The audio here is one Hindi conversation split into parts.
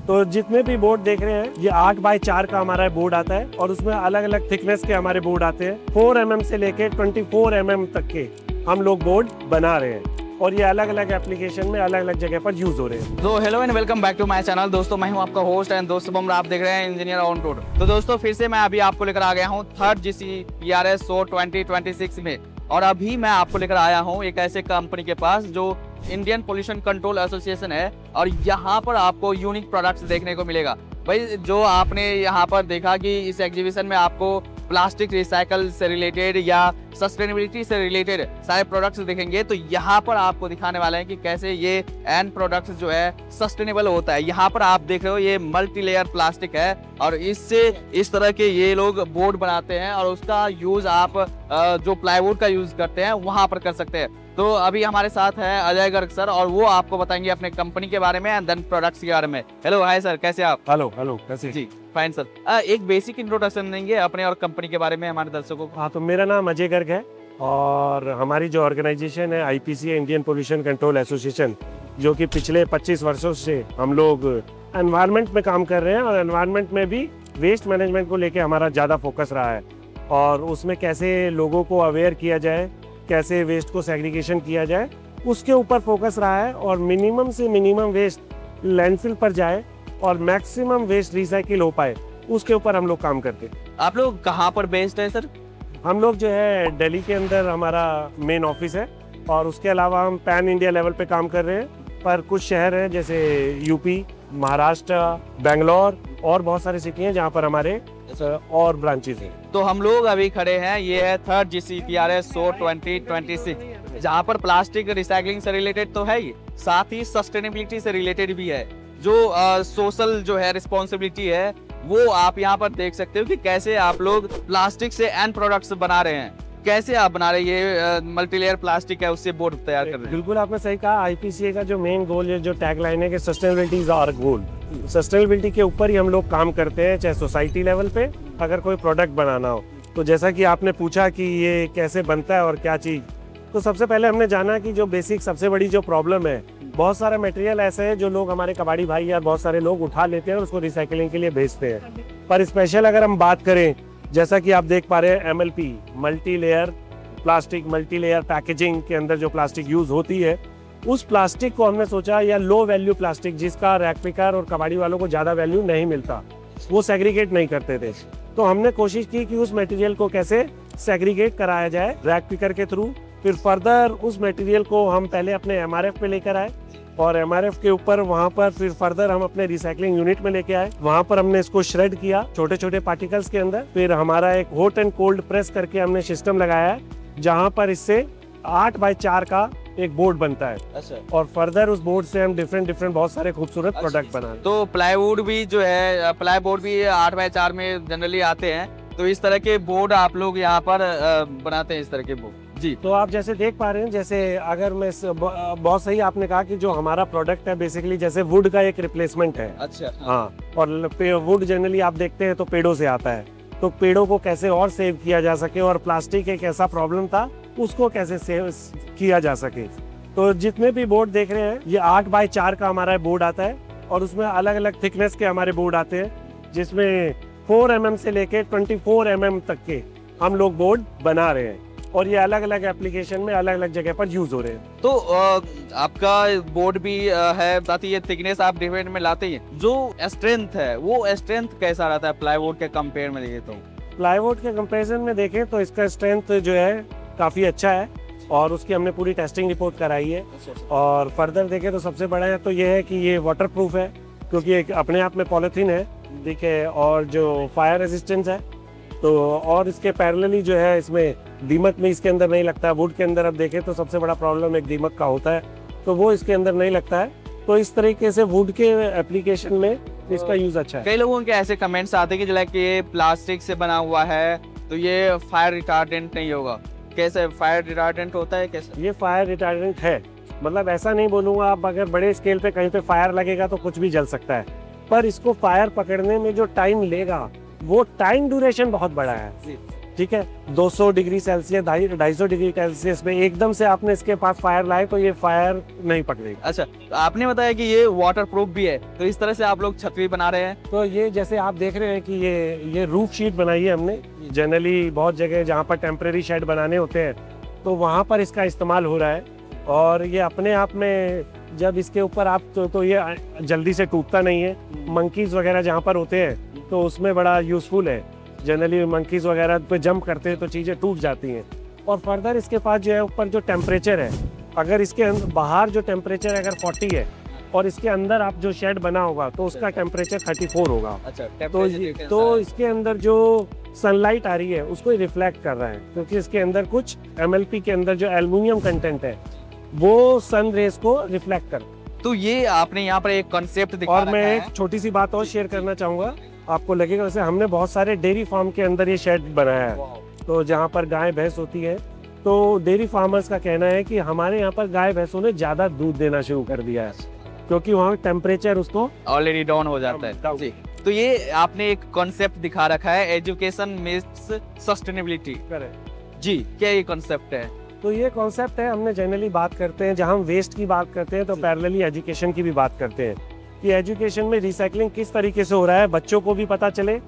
तो जितने भी बोर्ड देख रहे हैं ये 8x4 का हमारा बोर्ड आता है और उसमें अलग अलग थिकनेस के हमारे बोर्ड आते हैं। 4 mm से लेके 24 mm तक के हम लोग बोर्ड बना रहे हैं और ये अलग अलग एप्लीकेशन में अलग अलग जगह पर यूज हो रहे हैं। तो hello and welcome back to my channel. दोस्तों मैं हूं आपका होस्ट एंड दोस्तों शुभम, आप देख रहे हैं इंजीनियर ऑन रोड। तो दोस्तों फिर से मैं अभी आपको लेकर आ गया हूं थर्ड GC-PRS शो 2026 में। और अभी मैं आपको लेकर आया हूं एक ऐसे कंपनी के पास जो इंडियन पोल्यूशन कंट्रोल एसोसिएशन है और यहाँ पर आपको यूनिक प्रोडक्ट्स देखने को मिलेगा। भाई जो आपने यहाँ पर देखा कि इस एग्जीबिशन में आपको प्लास्टिक रिसाइकल से रिलेटेड या सस्टेनेबिलिटी से रिलेटेड सारे प्रोडक्ट्स देखेंगे, तो यहाँ पर आपको दिखाने वाले हैं कि कैसे ये एंड प्रोडक्ट्स जो है सस्टेनेबल होता है। यहाँ पर आप देख रहे हो ये मल्टी लेयर प्लास्टिक है और इससे इस तरह के ये लोग बोर्ड बनाते हैं और उसका यूज आप जो प्लाईवुड का यूज करते हैं वहां पर कर सकते हैं। तो अभी हमारे साथ है अजय गर्ग सर और वो आपको बताएंगे अपने कंपनी के बारे में एंड देन प्रोडक्ट्स के बारे में। हेलो हाय सर, कैसे आप? हेलो कैसे जी फाइन सर। एक बेसिक इंट्रोडक्शन देंगे अपने और कंपनी के बारे में हमारे दर्शकों को। हाँ, तो मेरा नाम अजय गर्ग है और हमारी जो ऑर्गेनाइजेशन है IPC Indian pollution control association, जो कि पिछले 25 वर्षों से हम लोग एनवायरनमेंट में काम कर रहे हैं और एनवायरनमेंट में भी वेस्ट मैनेजमेंट को लेके हमारा ज़्यादा फोकस रहा है और उसमें कैसे लोगों को अवेयर किया जाए, कैसे वेस्ट को सेग्रीगेशन किया जाए, उसके ऊपर फोकस रहा है और मिनिमम से मिनिमम वेस्ट लैंडफिल पर जाए और मैक्सिमम वेस्ट रिसाइकिल हो पाए, उसके ऊपर हम लोग काम करते हैं। आप लोग कहाँ पर बेस्ड है सर? हम लोग जो है दिल्ली के अंदर हमारा मेन ऑफिस है और उसके अलावा हम पैन इंडिया लेवल पे काम कर रहे हैं, पर कुछ शहर हैं जैसे यूपी, महाराष्ट्र, बेंगलोर और बहुत सारी सिटी हैं जहाँ पर हमारे और ब्रांचेस हैं। तो हम लोग अभी खड़े हैं, ये है थर्ड GC-PRS शो 2026, जहाँ पर प्लास्टिक रिसाइकलिंग से रिलेटेड तो है ही, साथ ही सस्टेनेबिलिटी से रिलेटेड भी है। जो सोशल जो है रिस्पॉन्सिबिलिटी है वो आप यहाँ पर देख सकते हो कि कैसे आप लोग प्लास्टिक से एंड प्रोडक्ट्स बना रहे हैं। कैसे आप बना रहे हैं? ये मल्टीलेयर प्लास्टिक है, उससे बोर्ड तैयार कर रहे हैं। बिल्कुल आपने सही कहा। IPCA का जो मेन गोल है, जो टैगलाइन है कि sustainability is our goal, sustainability के ऊपर ही हम लोग काम करते हैं, चाहे सोसाइटी लेवल पे अगर कोई प्रोडक्ट बनाना हो। तो जैसा कि आपने पूछा कि ये कैसे बनता है और क्या चीज़, तो सबसे पहले हमने जाना कि जो बेसिक सबसे बड़ी जो प्रॉब्लम है, बहुत सारा मटेरियल ऐसे है जो लोग हमारे कबाड़ी भाई या बहुत सारे लोग उठा लेते हैं और उसको रिसाइकलिंग के लिए भेजते हैं। पर स्पेशल अगर हम बात करें, जैसा कि आप देख पा रहे हैं MLP multi layer plastic, multi layer packaging के अंदर जो प्लास्टिक यूज होती है, उस प्लास्टिक को हमने सोचा, या लो वैल्यू प्लास्टिक जिसका रैक पिकर और कबाड़ी वालों को ज़्यादा वैल्यू नहीं मिलता, वो सेग्रीगेट नहीं करते थे, तो हमने कोशिश की कि उस मटेरियल को कैसे सेग्रीगेट कराया जाए रैक पिकर के थ्रू। फिर फर्दर उस मटेरियल को हम पहले अपने MRF पे लेकर आए और MRF के ऊपर वहाँ पर फिर फर्दर हम अपने रिसाइकलिंग यूनिट में लेके आए। वहाँ पर हमने इसको श्रेड किया छोटे छोटे पार्टिकल्स के अंदर। फिर हमारा एक हॉट एंड कोल्ड प्रेस करके हमने सिस्टम लगाया है जहाँ पर इससे 8x4 का एक बोर्ड बनता है। अच्छा। और फर्दर उस बोर्ड से हम डिफरेंट बहुत सारे खूबसूरत प्रोडक्ट बनाए। तो प्लाईवुड भी जो है, प्लाई बोर्ड भी 8x4 में जनरली आते हैं, तो इस तरह के बोर्ड आप लोग यहाँ पर बनाते हैं, इस तरह के बोर्ड। जी, तो आप जैसे देख पा रहे हैं, जैसे अगर मैं बहुत सही आपने कहा कि जो हमारा प्रोडक्ट है बेसिकली जैसे वुड का एक रिप्लेसमेंट है। अच्छा। हाँ, और वुड जनरली आप देखते हैं तो पेड़ों से आता है, तो पेड़ों को कैसे और सेव किया जा सके और प्लास्टिक एक ऐसा प्रॉब्लम था, उसको कैसे सेव किया जा सके। तो जितने भी बोर्ड देख रहे हैं ये 8x4 का हमारा बोर्ड आता है और उसमें अलग अलग थिकनेस के हमारे बोर्ड आते हैं, जिसमें 4 mm से लेके 24 mm तक के हम लोग बोर्ड बना रहे हैं और ये अलग अलग एप्लीकेशन में अलग अलग जगह पर यूज हो रहे हैं। तो आपका बोर्ड भी है, साथ ही ये थिकनेस आप डिफरेंट में लाते हैं। जो स्ट्रेंथ है वो स्ट्रेंथ कैसा रहता है प्लाईवुड के कंपेयर में देखें तो? प्लाईवुड के कंपैरिजन में देखें तो इसका स्ट्रेंथ जो है काफ़ी अच्छा है और उसकी हमने पूरी टेस्टिंग रिपोर्ट कराई है। और फर्दर देखें तो सबसे बड़ा है तो ये है कि ये वाटर प्रूफ है, क्योंकि एक अपने आप में पॉलीथीन है, देखिए, और जो फायर रेजिस्टेंस है। तो और इसके पैरेलली जो है इसमें दीमक में इसके अंदर नहीं लगता है। वुड के अंदर अब देखें तो सबसे बड़ा प्रॉब्लम एक दीमक का होता है, तो वो इसके अंदर नहीं लगता है। तो इस तरीके से वुड के एप्लीकेशन में इसका यूज अच्छा है। कई लोगों के ऐसे कमेंट्स आते हैं कि लाइक ये प्लास्टिक से बना हुआ है तो ये फायर रिटार्डेंट नहीं होगा। कैसे फायर रिटार्डेंट होता है? कैसे ये फायर रिटार्डेंट है, मतलब ऐसा नहीं बोलूँगा, आप अगर बड़े स्केल पे कहीं पे फायर लगेगा तो कुछ भी जल सकता है, पर इसको फायर पकड़ने में जो टाइम लेगा वो टाइम ड्यूरेशन बहुत बड़ा है। ठीक है, 200 डिग्री सेल्सियस 250 डिग्री सेल्सियस में एकदम से आपने इसके पास फायर लाए तो ये फायर नहीं पकड़ेगी। अच्छा, तो आपने बताया कि ये वाटर प्रूफ भी है, तो इस तरह से आप लोग छतरी बना रहे हैं। तो ये जैसे आप देख रहे हैं कि ये रूफ शीट बनाई है हमने। जनरली बहुत जगह जहाँ पर टेम्परेरी शेड बनाने होते हैं तो वहाँ पर इसका इस्तेमाल हो रहा है, और ये अपने आप में जब इसके ऊपर आप तो ये जल्दी से टूटता नहीं है। मंकीज वगैरह जहाँ पर होते हैं तो उसमें बड़ा यूजफुल है। जनरली मंकीज वगैरह पे जंप करते हैं तो चीज़ें टूट जाती हैं। और फर्दर इसके पास जो है ऊपर जो टेम्परेचर है, अगर इसके बाहर जो टेम्परेचर अगर 40 है और इसके अंदर आप जो शेड बना होगा तो उसका टेम्परेचर 34 होगा। अच्छा, तो इसके अंदर जो सनलाइट आ रही है उसको रिफ्लेक्ट कर रहा है, क्योंकि इसके अंदर कुछ MLP के अंदर जो एल्युमिनियम कंटेंट है वो सन रेज को रिफ्लेक्ट कर। तो ये आपने यहाँ पर एक कॉन्सेप्ट दिखा और मैं रखा एक है। छोटी सी बात और शेयर करना चाहूँगा, आपको लगेगा वैसे हमने बहुत सारे डेयरी फार्म के अंदर ये शेड बनाया है, तो जहाँ पर गाय भैंस होती है तो डेयरी फार्मर्स का कहना है कि हमारे यहाँ पर गाय भैंसों ने ज़्यादा दूध देना शुरू कर दिया है, क्योंकि वहाँ टेम्परेचर उसको ऑलरेडी डाउन हो जाता है जी। तो ये आपने एक कॉन्सेप्ट दिखा रखा है, एजुकेशन मीन्स सस्टेनेबिलिटी। करें। जी, क्या ये कॉन्सेप्ट है? तो ये कॉन्सेप्ट है, हमने जनरली बात करते हैं जहाँ हम वेस्ट की बात करते हैं तो पैरेलली एजुकेशन की भी बात करते हैं कि एजुकेशन में रिसाइकलिंग किस तरीके से हो रहा है, बच्चों को भी पता चले,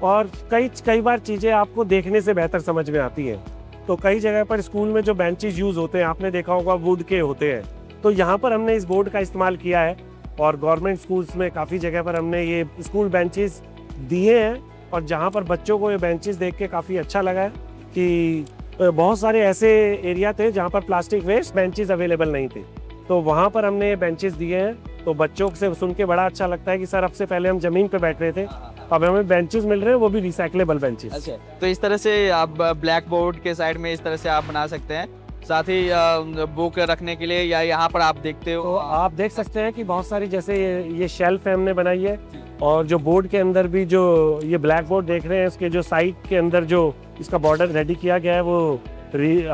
और कई बार चीज़ें आपको देखने से बेहतर समझ में आती हैं। तो कई जगह पर स्कूल में जो बेंचेस यूज़ होते हैं आपने देखा होगा वुड के होते हैं, तो यहाँ पर हमने इस बोर्ड का इस्तेमाल किया है, और गवर्नमेंट स्कूल्स में काफ़ी जगह पर हमने ये स्कूल बेंचेस दिए हैं, और जहाँ पर बच्चों को ये बेंचेस देख के काफ़ी अच्छा लगा है कि बहुत सारे ऐसे एरिया थे जहाँ पर प्लास्टिक वेस्ट बेंचेस अवेलेबल नहीं थे, तो वहाँ पर हमने ये बेंचेस दिए हैं। तो बच्चों से सुन के बड़ा अच्छा लगता है कि सर अब से पहले हम ज़मीन पे बैठ रहे थे, अब हमें बेंचेस मिल रहे हैं, वो भी रिसाइकलेबल बेंचेस। अच्छा, तो इस तरह से आप ब्लैक बोर्ड के साइड में इस तरह से आप बना सकते हैं, साथ ही बुक रखने के लिए, या यहाँ पर आप देखते हो तो आप देख सकते हैं कि बहुत सारी जैसे ये शेल्फ है हमने बनाई है, और जो बोर्ड के अंदर भी जो ये ब्लैक बोर्ड देख रहे हैं इसके जो साइड के अंदर जो इसका बॉर्डर रेडी किया गया है वो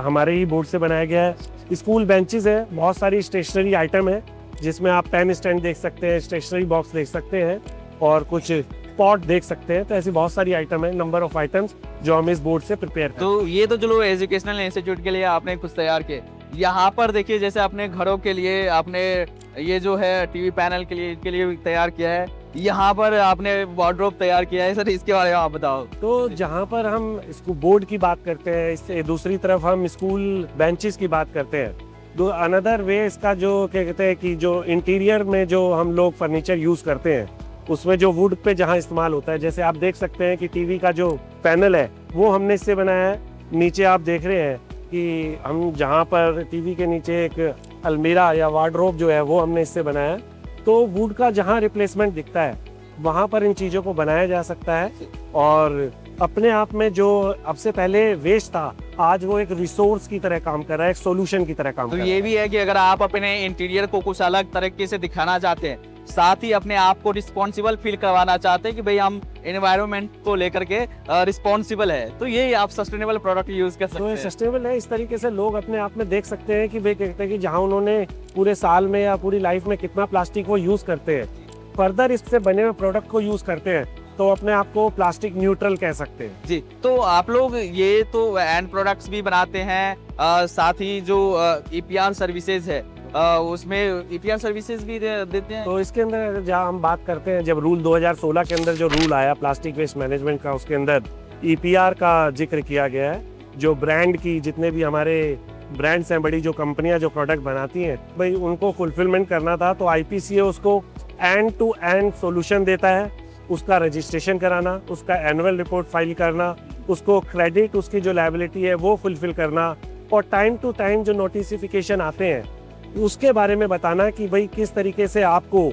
हमारे ही बोर्ड से बनाया गया है। स्कूल बेंचेस है, बहुत सारी स्टेशनरी आइटम है जिसमें आप पेन स्टैंड देख सकते हैं, स्टेशनरी बॉक्स देख सकते हैं, और कुछ पॉट देख सकते हैं। तो ऐसी बहुत सारी आइटम है, नंबर ऑफ आइटम्स जो हम इस बोर्ड से प्रिपेयर करते हैं। तो ये तो चलो एजुकेशनल इंस्टीट्यूट के लिए आपने कुछ तैयार किए। यहाँ पर देखिए, जैसे अपने घरों के लिए आपने ये जो है टीवी पैनल के लिए तैयार किया है, यहाँ पर आपने वार्डरोब तैयार किया है। सर इसके बारे में आप बताओ। तो जहाँ पर हम इसको बोर्ड की बात करते हैं, इससे दूसरी तरफ हम स्कूल बेंचेस की बात करते हैं। अनदर वे इसका जो क्या कहते हैं कि जो इंटीरियर में जो हम लोग फर्नीचर यूज करते हैं उसमें जो वुड पे जहाँ इस्तेमाल होता है, जैसे आप देख सकते हैं कि टीवी का जो पैनल है वो हमने इससे बनाया है। नीचे आप देख रहे हैं कि हम जहाँ पर टीवी के नीचे एक अलमीरा या वार्डरोब जो है वो हमने इससे बनाया है। तो वुड का जहाँ रिप्लेसमेंट दिखता है वहाँ पर इन चीज़ों को बनाया जा सकता है, और अपने आप में जो अब से पहले वेस्ट था आज वो एक रिसोर्स की तरह काम कर रहा है, एक सॉल्यूशन की तरह काम तो कर ये भी है कि अगर आप अपने इंटीरियर को कुछ अलग तरीके से दिखाना चाहते हैं, साथ ही अपने आप को रिस्पॉन्सिबल फील करवाना चाहते हैं कि भाई हम एनवायरनमेंट को लेकर के रिस्पॉन्सिबल है, तो ये आप सस्टेनेबल प्रोडक्ट यूज कर सकते तो ये हैं। सस्टेनेबल है। इस तरीके से लोग अपने आप में देख सकते हैं कि भाई कहते हैं कि जहाँ उन्होंने पूरे साल में या पूरी लाइफ में कितना प्लास्टिक वो यूज करते हैं, फर्दर इससे बने हुए प्रोडक्ट को यूज करते हैं तो अपने आप को प्लास्टिक न्यूट्रल कह सकते हैं। जी, तो आप लोग ये तो एंड प्रोडक्ट्स भी बनाते हैं, साथ ही जो EPR सर्विसेज है उसमें EPR सर्विसेज भी देते हैं। तो इसके अंदर जहाँ हम बात करते हैं, जब रूल 2016 के अंदर जो रूल आया प्लास्टिक वेस्ट मैनेजमेंट का, उसके अंदर EPR का जिक्र किया गया है। जो ब्रांड की जितने भी हमारे ब्रांड्स हैं, बड़ी जो कंपनियां जो प्रोडक्ट बनाती हैं, भाई उनको फुलफिलमेंट करना था तो IPCA उसको एंड टू एंड सॉल्यूशन देता है। उसका रजिस्ट्रेशन कराना, उसका एनुअल रिपोर्ट फाइल करना, उसको क्रेडिट उसकी जो लायबिलिटी है वो फुलफिल करना, और टाइम टू टाइम जो नोटिफिकेशन आते हैं उसके बारे में बताना कि भाई किस तरीके से आपको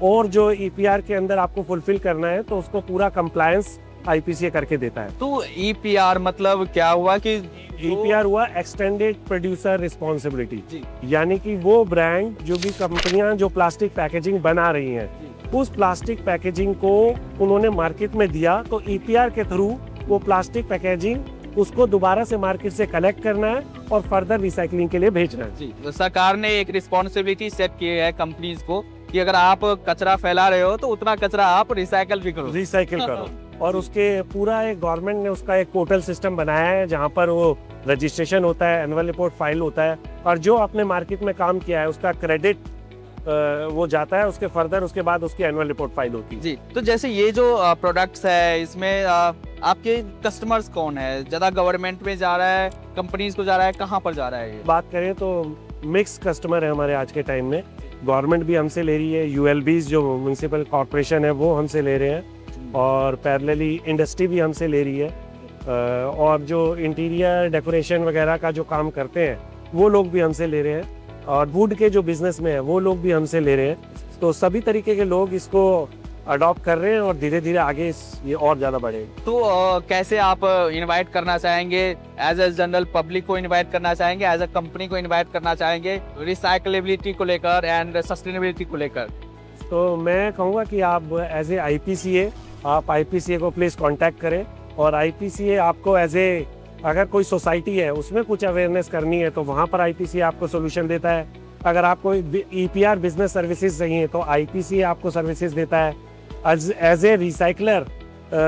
और जो EPR के अंदर आपको फुलफिल करना है, तो उसको पूरा कंप्लायंस IPCA करके देता है। तो EPR मतलब क्या हुआ कि EPR हुआ एक्सटेंडेड प्रोड्यूसर रिस्पॉन्सिबिलिटी, जी। यानी कि वो ब्रांड जो भी कंपनियां जो प्लास्टिक पैकेजिंग बना रही हैं उस प्लास्टिक पैकेजिंग को उन्होंने मार्केट में दिया, तो EPR के थ्रू वो प्लास्टिक पैकेजिंग उसको दोबारा से मार्केट से कलेक्ट करना है और फर्दर रिसाइकलिंग के लिए भेजना है। जी, तो सरकार ने एक रिस्पॉन्सिबिलिटी सेट की है कंपनीज को कि अगर आप कचरा फैला रहे हो तो उतना कचरा आप रिसाइकल भी करो। रिसाइकिल करो। और उसके पूरा एक गवर्नमेंट ने उसका एक पोर्टल सिस्टम बनाया है जहाँ पर वो रजिस्ट्रेशन होता है, एनुअल रिपोर्ट फाइल होता है, और जो आपने मार्केट में काम किया है उसका क्रेडिट वो जाता है उसके फर्दर, उसके बाद उसकी एनुअल रिपोर्ट फाइल होती है। जी, तो जैसे ये जो प्रोडक्ट्स है इसमें आपके कस्टमर्स कौन है? ज़्यादा गवर्नमेंट में जा रहा है, कंपनीज को जा रहा है, कहाँ पर जा रहा है ये? बात करें तो मिक्स कस्टमर है हमारे आज के टाइम में। गवर्नमेंट भी हमसे ले रही है, यूएलबीज जो म्यूनसिपल कॉरपोरेशन है वो हमसे ले रहे हैं, और पैरेलली इंडस्ट्री भी हमसे ले रही है, और जो इंटीरियर डेकोरेशन वगैरह का जो काम करते हैं वो लोग भी हमसे ले रहे हैं, और वुड के जो बिजनेस में है वो लोग भी हमसे ले रहे हैं। तो सभी तरीके के लोग इसको अडॉप्ट कर रहे हैं और धीरे धीरे आगे ये और ज़्यादा बढ़ेगा। तो कैसे आप इनवाइट करना चाहेंगे? एज ए जनरल पब्लिक को इनवाइट करना चाहेंगे, एज ए कंपनी को इनवाइट करना चाहेंगे रिसाइकलेबिलिटी को लेकर एंड सस्टेनेबिलिटी को लेकर? तो मैं कहूँगा कि आप एज ए IPCA आप IPCA को प्लीज़ कांटेक्ट करें, और IPCA आपको एज ए अगर कोई सोसाइटी है उसमें कुछ अवेयरनेस करनी है तो वहाँ पर IPCA आपको सोल्यूशन देता है। अगर आपको EPR बिजनेस सर्विसेज चाहिए तो IPCA आपको सर्विसेज देता है। एज ए रिसाइकलर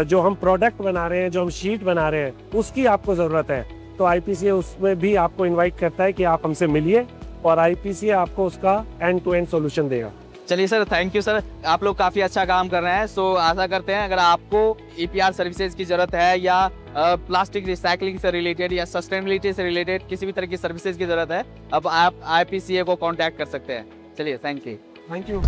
जो हम प्रोडक्ट बना रहे हैं, जो हम शीट बना रहे हैं, उसकी आपको ज़रूरत है तो IPCA उसमें भी आपको इनवाइट करता है कि आप हमसे मिलिए, और IPCA आपको उसका एंड टू एंड सोल्यूशन देगा। चलिए सर, थैंक यू सर, आप लोग काफ़ी अच्छा काम कर रहे हैं। सो आशा करते हैं अगर आपको EPR सर्विसेज की ज़रूरत है या प्लास्टिक रिसाइकलिंग से रिलेटेड या सस्टेनेबिलिटी से रिलेटेड किसी भी तरह की सर्विसेज की ज़रूरत है, अब आप IPCA को कांटेक्ट कर सकते हैं। चलिए, थैंक यू। Thank you.